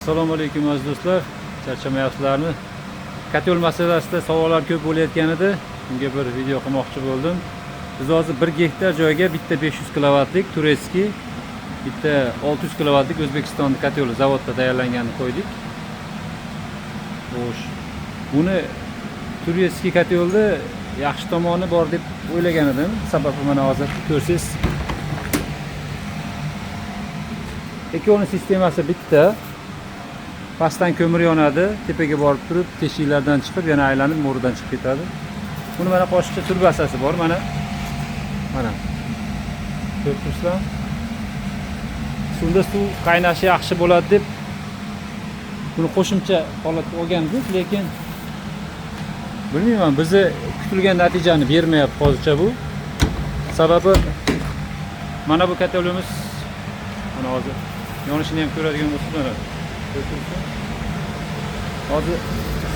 Assalomu alaykum aziz do'stlar. Charchamayapsizlarmi? Kotel masalasida savollar ko'p bo'layotgan edi. Bunga bir video qilmoqchi bo'ldim. Biz hozir 1 gektar joyga bitta 500 kilovatlik turetskiy, bitta 600 kilovatlik O'zbekistonning kotel zavodda tayyorlanganini qo'ydik. Xo'sh. Buni turetskiy kotelda yaxshi tomoni bor deb o'ylagan edim. Sababi mana hozir ko'rsangiz, ekoni sistemasi bitta. Pastdan ko'mir yonadi, tepaga borib turib, teshiklardan chiqib, yana aylanib mo'ridan chiqib ketadi. Buni mana qo'shimcha turbasasi bor, mana. Ko'rib turibsizlar? Suvda suv qaynashi yaxshi bo'ladi deb buni qo'shimcha holatga olgandik, lekin bilmayman, bizni kutilgan natijani bermayapti hozircha bu. Sababi mana bu kotelimiz mana hozir yonishini ham ko'radigan bo'lsangiz, hozir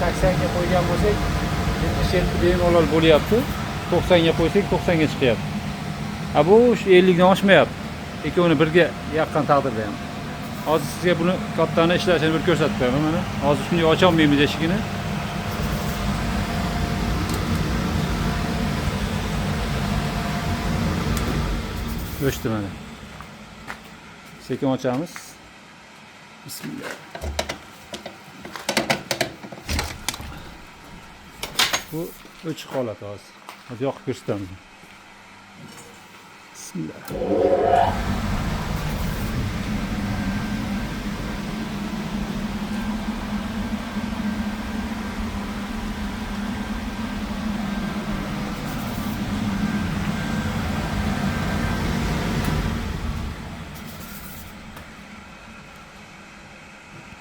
80 ga qo'ygan bo'lsak, 70 bemalol bo'lyapti. 90 ga qo'ysak 90 ga chiqyapti. Bu 50 dan oshmayapti. Ikkovini birga yaqqan taqdirda ham. Hozir sizga buni kattani ishlashini bir ko'rsatib qo'yaman mana. Hozir shunday ocha olmaymiz eshigini. O'chdi mana. Sekin ochamiz. Bismillah. Bu ochiq holat hozir. Hozir yoqib ko'rsataman. Bismillah.